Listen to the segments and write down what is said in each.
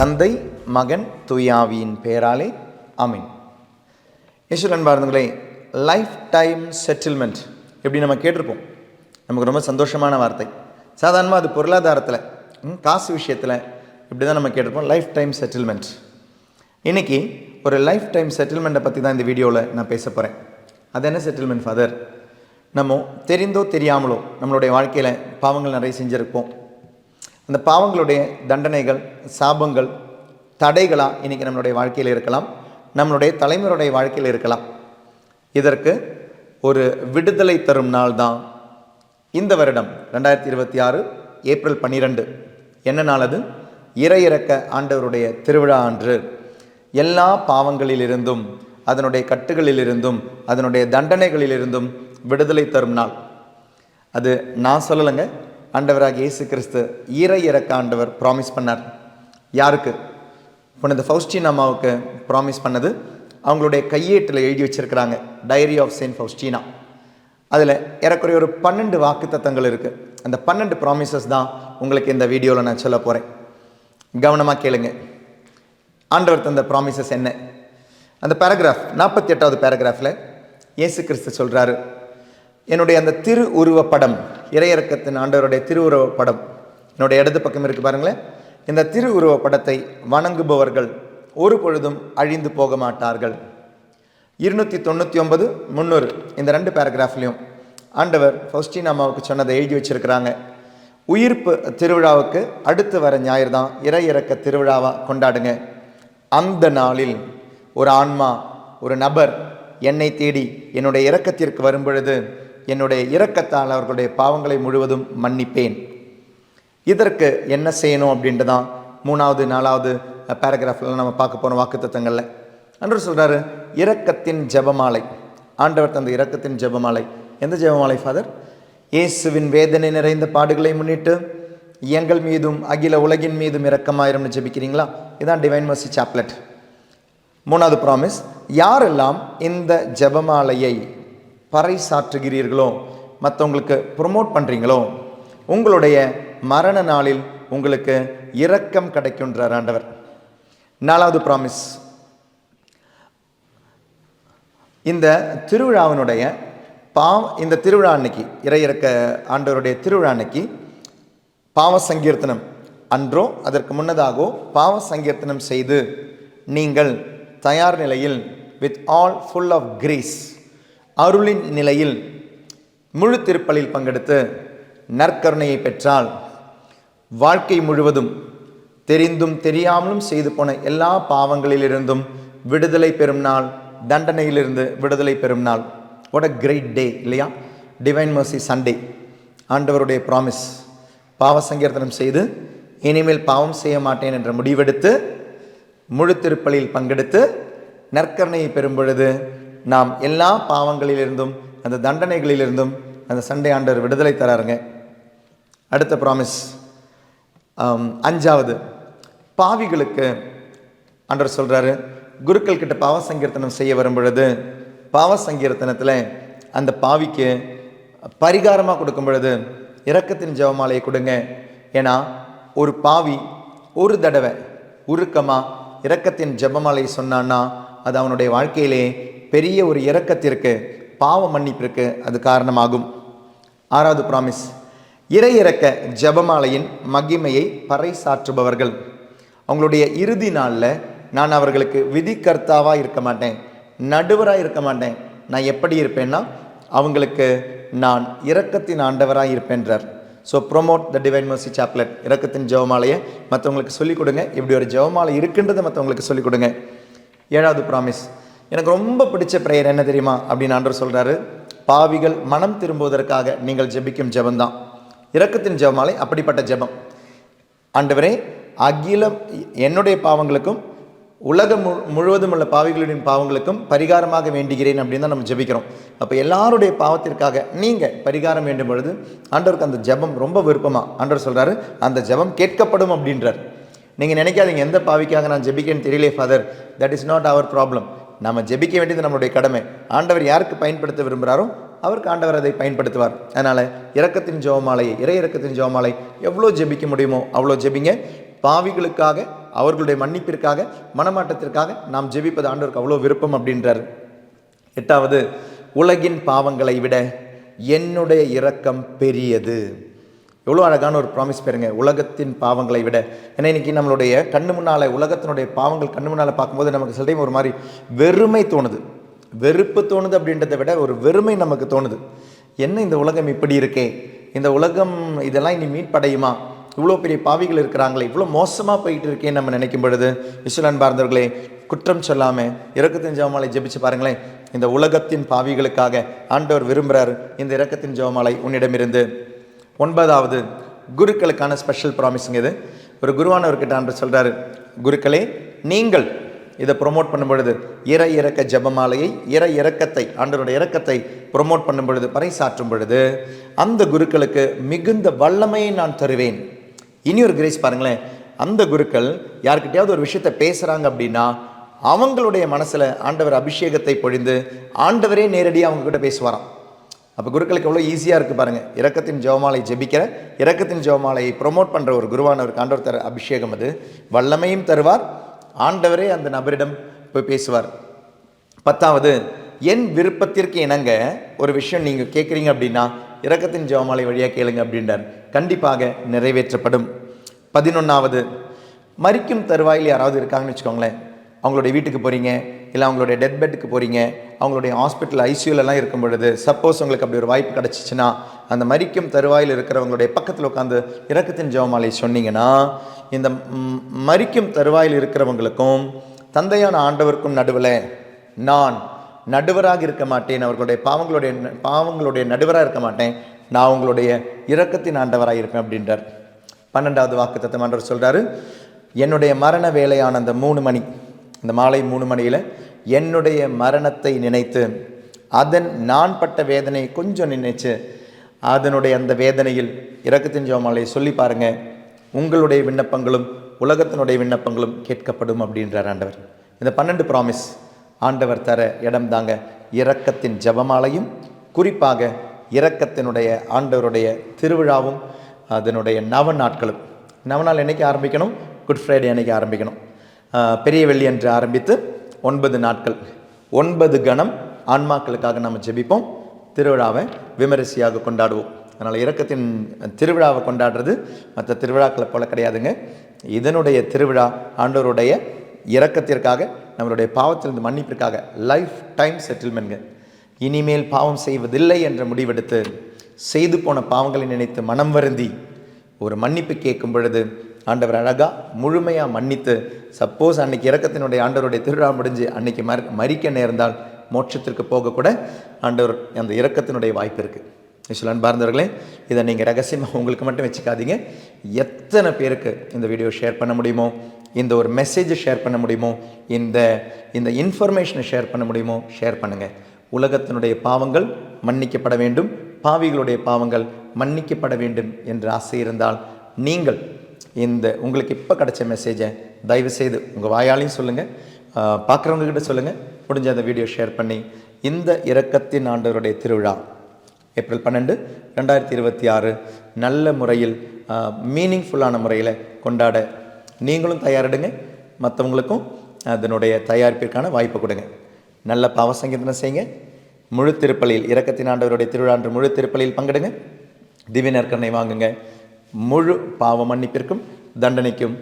தந்தை, மகன், தூயாவியின் பெயராலே ஆமீன். இயேசுவில் அன்பார்ந்தவர்களே, லைஃப் டைம் செட்டில்மெண்ட் எப்படி நம்ம கேட்டிருப்போம். நமக்கு ரொம்ப சந்தோஷமான வார்த்தை. சாதாரணமாக அது பொருளாதாரத்தில், காசு விஷயத்தில் இப்படி தான் நம்ம கேட்டிருப்போம், லைஃப் டைம் செட்டில்மெண்ட். இன்றைக்கி ஒரு லைஃப் டைம் செட்டில்மெண்ட்டை பற்றி தான் இந்த வீடியோவில் நான் பேச போகிறேன். அது என்ன செட்டில்மெண்ட் ஃபாதர்? நம்ம தெரிந்தோ தெரியாமலோ நம்மளுடைய வாழ்க்கையில் பாவங்கள் நிறைய செஞ்சுருப்போம். அந்த பாவங்களுடைய தண்டனைகள், சாபங்கள், தடைகளாக இன்றைக்கி நம்மளுடைய வாழ்க்கையில் இருக்கலாம், நம்மளுடைய தலைமுறையுடைய வாழ்க்கையில் இருக்கலாம். இதற்கு ஒரு விடுதலை தரும் நாள் தான் இந்த வருடம் 2026 ஏப்ரல் 12. என்ன நாள் அது? இறையிறக்க ஆண்டவருடைய திருவிழா அன்று எல்லா பாவங்களிலிருந்தும், அதனுடைய கட்டுகளிலிருந்தும், அதனுடைய தண்டனைகளிலிருந்தும் விடுதலை தரும் நாள். அது நான் சொல்லலைங்க, ஆண்டவராக இயேசு கிறிஸ்து இறையிறக்க ஆண்டவர் ப்ராமிஸ் பண்ணார். யாருக்கு? புனித ஃபவுஸ்டீனா அம்மாவுக்கு ப்ராமிஸ் பண்ணது அவங்களுடைய கையேட்டில் எழுதி வச்சிருக்கிறாங்க, டைரி ஆஃப் செயின்ட் ஃபவுஸ்டீனா. அதில் ஏறக்குறைய ஒரு 12 வாக்குத்தத்தங்கள் இருக்குது. அந்த 12 ப்ராமிசஸ் தான் உங்களுக்கு இந்த வீடியோவில் நான் சொல்ல போகிறேன். கவனமாக கேளுங்க. ஆண்டவர் தந்த ப்ராமிசஸ் என்ன? அந்த பேராகிராஃப் 48வது பேராகிராஃபில் இயேசு கிறிஸ்து சொல்கிறாரு, என்னுடைய அந்த திரு உருவப்படம், இறையிறக்கத்தின் ஆண்டவருடைய திருவுருவப்படம் என்னுடைய இடது பக்கம் இருக்குது பாருங்களேன். இந்த திரு உருவப்படத்தை வணங்குபவர்கள் ஒரு பொழுதும் அழிந்து போக மாட்டார்கள். 299, 300 இந்த 2 பேராகிராஃப்லையும் ஆண்டவர் ஃபவுஸ்டீனா அம்மாவுக்கு சொன்னதை எழுதி வச்சிருக்கிறாங்க. உயிர்ப்பு திருவிழாவுக்கு அடுத்து வர ஞாயிறு தான் இறையிறக்க திருவிழாவாக கொண்டாடுங்க. அந்த நாளில் ஒரு ஆன்மா, ஒரு நபர் என்னை தேடி என்னுடைய இரக்கத்திற்கு வரும் பொழுது என்னுடைய இரக்கத்தால் அவர்களுடைய பாவங்களை முழுவதும் மன்னிப்பேன். இதற்கு என்ன செய்யணும் அப்படின்ட்டு தான் 3வது 4வது பேராகிராஃபில் நம்ம பார்க்க போகிற வாக்குத்தத்தங்களில் ஆண்டவர் சொல்கிறாரு, இரக்கத்தின் ஜெபமாலை. ஆண்டவர் தந்த இரக்கத்தின் ஜெபமாலை. எந்த ஜெபமாலை ஃபாதர்? இயேசுவின் வேதனை நிறைந்த பாடுகளை முன்னிட்டு எங்கள் மீதும் அகில உலகின் மீதும் இரக்கமாயிரம்னு ஜெபிக்கிறீங்களா? இதுதான் டிவைன் மர்சி சாப்லெட். 3வது ப்ராமிஸ், யாரெல்லாம் இந்த ஜெபமாலையை பறைசாற்றுகிறீர்களோ, மற்றவங்களுக்கு ப்ரொமோட் பண்ணுறீங்களோ, உங்களுடைய மரண நாளில் உங்களுக்கு இரக்கம் கிடைக்குன்றார் ஆண்டவர். 4வது ப்ராமிஸ், இந்த திருவிழாவினுடைய இந்த திருவிழா அன்னைக்கு, இறையிறக்க ஆண்டவருடைய திருவிழா அன்னைக்கு பாவ சங்கீர்த்தனம் அன்றோ அதற்கு முன்னதாகவோ பாவ சங்கீர்த்தனம் செய்து நீங்கள் தயார் நிலையில் with all full of grace, அருளின் நிலையில் முழு திருப்பலில் பங்கெடுத்து நற்கருணையை பெற்றால் வாழ்க்கை முழுவதும் தெரிந்தும் தெரியாமலும் செய்து போன எல்லா பாவங்களிலிருந்தும் விடுதலை பெறும் நாள், தண்டனையிலிருந்து விடுதலை பெறும் நாள். வாட் அ கிரேட் டே இல்லையா? Divine mercy Sunday. ஆண்டவருடைய ப்ராமிஸ், பாவ சங்கீர்த்தனம் செய்து இனிமேல் பாவம் செய்ய மாட்டேன் என்ற முடிவெடுத்து முழு திருப்பலியில் பங்கெடுத்து நற்கருணையை பெறும் பொழுது நாம் எல்லா பாவங்களிலிருந்தும் அந்த தண்டனைகளிலிருந்தும் அந்த சண்டே ஆண்டவர் விடுதலை தராருங்க. அடுத்த ப்ராமிஸ் 5வது, பாவிகளுக்கு ஆண்டவர் சொல்கிறாரு, குருக்கள் கிட்ட பாவ சங்கீர்த்தனம் செய்ய வரும் பொழுது பாவ சங்கீர்த்தனத்தில் அந்த பாவிக்கு பரிகாரமாக கொடுக்கும் பொழுது இரக்கத்தின் ஜெபமாலையை கொடுங்க. ஏன்னா ஒரு பாவி ஒரு தடவை உருக்கமாக இரக்கத்தின் ஜெபமாலையை சொன்னான்னா அது அவனுடைய வாழ்க்கையிலே பெரிய ஒரு இரக்கத்திற்கு, பாவ மன்னிப்பிற்கு அது காரணமாகும். 6வது ப்ராமிஸ், இறையிறக்க ஜெபமாலையின் மகிமையை பறைசாற்றுபவர்கள். அவங்களுடைய இறுதி நாளில் நான் அவர்களுக்கு விதிகர்த்தாவாக இருக்க மாட்டேன், நடுவராக இருக்க மாட்டேன். நான் எப்படி இருப்பேன்னா அவங்களுக்கு நான் இரக்கத்தின் ஆண்டவராக இருப்பேன்றார். So promote the divine mercy chaplet. இரக்கத்தின் ஜெபமாலையை மற்றவங்களுக்கு சொல்லிக் கொடுங்க. இப்படி ஒரு ஜெபமாலை இருக்குன்றதை மற்றவங்களுக்கு சொல்லிக் கொடுங்க. 7வது ப்ராமிஸ், எனக்கு ரொம்ப பிடிச்ச ப்ரேயர் என்ன தெரியுமா அப்படின்னு ஆண்டவர் சொல்கிறாரு, பாவிகள் மனம் திரும்புவதற்காக நீங்கள் ஜெபிக்கும் ஜெபம்தான் இரக்கத்தின் ஜெபமாலை. அப்படிப்பட்ட ஜெபம், ஆண்டவரே அகிலம் என்னுடைய பாவங்களுக்கும் உலகம் முழுவதும் உள்ள பாவிகளுடைய பாவங்களுக்கும் பரிகாரமாக வேண்டுகிறேன் அப்படின்னு தான் நம்ம ஜெபிக்கிறோம். அப்போ எல்லாருடைய பாவத்திற்காக நீங்கள் பரிகாரம் வேண்டும் பொழுது ஆண்டவருக்கு அந்த ஜெபம் ரொம்ப விருப்பமாக ஆண்டவர் சொல்கிறாரு, அந்த ஜெபம் கேட்கப்படும் அப்படின்றார். நீங்கள் நினைக்காதீங்க எந்த பாவிக்காக நான் ஜெபிக்கேன்னு தெரியலே father, that is not our problem. நம்ம ஜெபிக்க வேண்டியது நம்மளுடைய கடமை. ஆண்டவர் யாருக்கு பயன்படுத்த விரும்புகிறாரோ அவருக்கு ஆண்டவர் அதை பயன்படுத்துவார். அதனால் இரக்கத்தின் ஜெபமாலை, இறை இரக்கத்தின் ஜெபமாலை எவ்வளோ ஜெபிக்க முடியுமோ அவ்வளோ ஜெபிங்க. பாவிகளுக்காக அவர்களுடைய மன்னிப்பிற்காக, மனமாற்றத்திற்காக நாம் ஜெபிப்பது ஆண்டவருக்கு அவ்வளோ விருப்பம் அப்படின்றார். 8வது, உலகின் பாவங்களை விட என்னுடைய இரக்கம் பெரியது. எவ்வளோ அழகான ஒரு ப்ராமிஸ் பாருங்க, உலகத்தின் பாவங்களை விட. ஏன்னா இன்றைக்கி நம்மளுடைய கண்ணு முன்னால் உலகத்தினுடைய பாவங்கள் கண்ணு முன்னால் பார்க்கும்போது நமக்கு சில டைம் ஒரு மாதிரி வெறுமை தோணுது, வெறுப்பு தோணுது. அப்படின்றத விட ஒரு வெறுமை நமக்கு தோணுது. என்ன இந்த உலகம் இப்படி இருக்கே, இந்த உலகம் இதெல்லாம் இனி மீட்படையுமா, இவ்வளோ பெரிய பாவிகள் இருக்கிறாங்களே, இவ்வளோ மோசமாக போயிட்டு இருக்கேன்னு நம்ம நினைக்கும் பொழுது, இஸ்ரவேல் அன்பார்ந்தவர்களே, குற்றம் சொல்லாமல் இரக்கத்தின் ஜெபமாலை ஜெபிச்சு பாருங்களேன். இந்த உலகத்தின் பாவிகளுக்காக ஆண்டவர் விரும்புகிறார் இந்த இரக்கத்தின் ஜெபமாலை உன்னிடமிருந்து. 9வது, குருக்களுக்கான ஸ்பெஷல் ப்ராமிஸுங்க இது. ஒரு குருவானவர்கிட்ட ஆண்டவர் சொல்கிறாரு, குருக்களே நீங்கள் இதை ப்ரொமோட் பண்ணும் பொழுது, இறக்க ஜெபமாலையை, இரக்கத்தை, ஆண்டவருடைய இரக்கத்தை ப்ரொமோட் பண்ணும் பொழுது, பறைசாற்றும் பொழுது, அந்த குருக்களுக்கு மிகுந்த வல்லமையை நான் தருவேன். இனி ஒரு கிரேஸ் பாருங்களேன், அந்த குருக்கள் யார்கிட்டையாவது ஒரு விஷயத்தை பேசுகிறாங்க அப்படின்னா அவங்களுடைய மனசில் ஆண்டவர் அபிஷேகத்தை பொழிந்து ஆண்டவரே நேரடியாக அவங்கக்கிட்ட பேசுவாராம். அப்போ குருக்களுக்கு எவ்வளோ ஈஸியாக இருக்குது பாருங்கள். இரக்கத்தின் ஜெபமாலை ஜெபிக்கிற, இரக்கத்தின் ஜெபமாலையை ப்ரொமோட் பண்ணுற ஒரு குருவானவருக்கு ஆண்டவர் தர அபிஷேகம் அது. வல்லமையும் தருவார், ஆண்டவரே அந்த நபரிடம் போய் பேசுவார். 10வது, என் விருப்பத்திற்கு இணங்க ஒரு விஷயம் நீங்கள் கேட்குறீங்க அப்படின்னா இரக்கத்தின் ஜெபமாலை வழியாக கேளுங்க அப்படின்றார். கண்டிப்பாக நிறைவேற்றப்படும். 11வது, மரிக்கும் தருவாயில் யாராவது இருக்காங்கன்னு வச்சுக்கோங்களேன், அவங்களுடைய வீட்டுக்கு போகிறீங்க, இல்லை அவங்களுடைய டெத் பெட்டுக்கு போகிறீங்க, அவங்களுடைய ஹாஸ்பிட்டல் ஐசியூலெலாம் இருக்கும் பொழுது, சப்போஸ் உங்களுக்கு அப்படி ஒரு வாய்ப்பு கிடச்சிச்சின்னா, அந்த மரிக்கும் தருவாயில் இருக்கிறவங்களுடைய பக்கத்தில் உட்காந்து இரக்கத்தின் ஜெபமாலை சொன்னீங்கன்னா, இந்த மரிக்கும் தருவாயில் இருக்கிறவங்களுக்கும் தந்தையான ஆண்டவருக்கும் நடுவில் நான் நடுவராக இருக்க மாட்டேன், அவர்களுடைய பாவங்களுடைய நடுவராக இருக்க மாட்டேன், நான் உங்களுடைய இரக்கத்தின் ஆண்டவராக இருப்பேன் அப்படின்றார். 12வது வாக்குத்தத்தம் ஆண்டவர் சொல்கிறாரு, என்னுடைய மரண வேலையான அந்த 3 மணி, இந்த மாலை 3 மணியில் என்னுடைய மரணத்தை நினைத்து, அதன் நான் பட்ட வேதனையை கொஞ்சம் நினைச்சு, அதனுடைய அந்த வேதனையில் இரக்கத்தின் ஜெபமாலையை சொல்லி பாருங்கள், உங்களுடைய விண்ணப்பங்களும் உலகத்தினுடைய விண்ணப்பங்களும் கேட்கப்படும் அப்படின்றார் ஆண்டவர். இந்த 12 ப்ராமிஸ் ஆண்டவர் தர இடம் தாங்க இரக்கத்தின் ஜெபமாலையும், குறிப்பாக இரக்கத்தினுடைய ஆண்டவருடைய திருவிழாவும், அதனுடைய நவநாட்களும். நவநாள் என்றைக்கு ஆரம்பிக்கணும்? குட் ஃப்ரைடே அன்றைக்கி ஆரம்பிக்கணும். பெரிய வெள்ளி அன்று ஆரம்பித்து 9 நாட்கள், 9 கணம் ஆன்மாக்களுக்காக நம்ம ஜெபிப்போம், திருவிழாவை விமரிசையாக கொண்டாடுவோம். அதனால் இரக்கத்தின் திருவிழாவை கொண்டாடுறது மற்ற திருவிழாக்களை போல கிடையாதுங்க. இதனுடைய திருவிழா ஆண்டவருடைய இரக்கத்திற்காக, நம்மளுடைய பாவத்திலிருந்து மன்னிப்பிற்காக, லைஃப் டைம் செட்டில்மெண்ட்ங்க. இனிமேல் பாவம் செய்வதில்லை என்ற முடிவெடுத்து, செய்து போன பாவங்களை நினைத்து மனம் வருந்தி ஒரு மன்னிப்பு கேட்கும் பொழுது ஆண்டவர் அழகாக முழுமையாக மன்னித்து, சப்போஸ் அன்றைக்கி இரக்கத்தினுடைய ஆண்டவருடைய திருவிழா முடிஞ்சு அன்றைக்கி மறிக்க நேர்ந்தால் மோட்சத்திற்கு போகக்கூட ஆண்டவர் அந்த இரக்கத்தினுடைய வாய்ப்பு இருக்குது. இஸ்ரவேல் அன்பார்ந்தவர்களே, இதை நீங்கள் ரகசியமாக உங்களுக்கு மட்டும் வச்சுக்காதீங்க. எத்தனை பேருக்கு இந்த வீடியோ ஷேர் பண்ண முடியுமோ, இந்த ஒரு மெசேஜை ஷேர் பண்ண முடியுமோ, இந்த இன்ஃபர்மேஷனை ஷேர் பண்ண முடியுமோ ஷேர் பண்ணுங்கள். உலகத்தினுடைய பாவங்கள் மன்னிக்கப்பட வேண்டும், பாவிகளுடைய பாவங்கள் மன்னிக்கப்பட வேண்டும் என்ற ஆசை இருந்தால் நீங்கள் உங்களுக்கு இப்போ கிடைச்ச மெசேஜை தயவுசெய்து உங்கள் வாயாலையும் சொல்லுங்கள், பார்க்குறவங்கக்கிட்ட சொல்லுங்கள், முடிஞ்ச அந்த வீடியோ ஷேர் பண்ணி இந்த இரக்கத்தின் ஆண்டவருடைய திருவிழா ஏப்ரல் 12, 2026 நல்ல முறையில், மீனிங்ஃபுல்லான முறையில் கொண்டாட நீங்களும் தயாரிடுங்க, மற்றவங்களுக்கும் அதனுடைய தயாரிப்பிற்கான வாய்ப்பு கொடுங்க. நல்ல பாவ சங்கீதனை செய்யுங்க. முழு திருப்பலியில், இரக்கத்தின் ஆண்டவருடைய திருவிழா முழு திருப்பலியில் பங்கெடுங்க. திவ்ய நற்கருணை வாங்குங்க. முழு பாவ மன்னிப்பிற்கும் தண்டனைக்கும்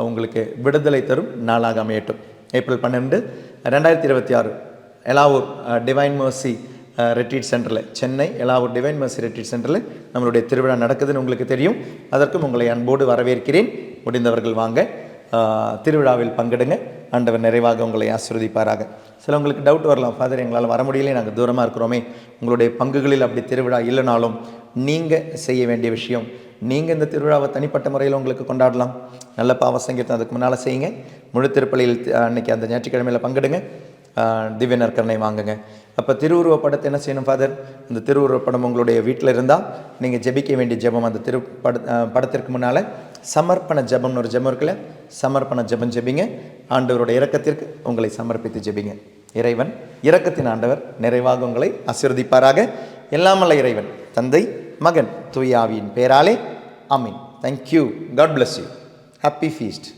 உங்களுக்கு விடுதலை தரும் நாளாக அமையட்டும். April 12, 2026 Elavur divine mercy retreat சென்டரில், Chennai Elavur divine mercy retreat சென்டரில் நம்மளுடைய திருவிழா நடக்குதுன்னு உங்களுக்கு தெரியும். அதற்கும் உங்களை அன்போடு வரவேற்கிறேன். முடிந்தவர்கள் வாங்க, திருவிழாவில் பங்கெடுங்க. ஆண்டவர் நிறைவாக உங்களை ஆசீர்வதிப்பாராக. சிலவங்களுக்கு டவுட் வரலாம், ஃபாதர் எங்களால் வர முடியல, நாங்கள் தூரமாக இருக்கிறோமே. உங்களுடைய பங்குகளில் அப்படி திருவிழா இல்லைனாலும் நீங்கள் செய்ய வேண்டிய விஷயம், நீங்கள் இந்த திருவிழாவை தனிப்பட்ட முறையில் உங்களுக்கு கொண்டாடலாம். நல்ல பாவ சங்கீதம் அதுக்கு முன்னால் செய்யுங்க. முழு திருப்பலியில் அன்றைக்கி அந்த ஞாயிற்றுக்கிழமையில் பங்கெடுங்க. திவ்ய நற்கருணை வாங்குங்க. அப்போ திருவுருவப்படத்தை என்ன செய்யணும் ஃபாதர்? அந்த திருவுருவப்படம் உங்களுடைய வீட்டில் இருந்தால் நீங்கள் ஜெபிக்க வேண்டிய ஜெபம், அந்த படத்திற்கு முன்னால் சமர்ப்பண ஜெபம்னு ஒரு ஜெபம் இருக்குல்ல, சமர்ப்பண ஜெபம் ஜெபிங்க. ஆண்டவருடைய இரக்கத்திற்கு உங்களை சமர்ப்பித்து ஜெபிங்க. இறைவன் இரக்கத்தின் ஆண்டவர் நிறைவாக உங்களை ஆசீர்வதிப்பாராக. எல்லாமல்ல இறைவன் தந்தை, மகன், தூய ஆவியின் பெயராலே ஆமீன். Thank you. God bless you. Happy feast.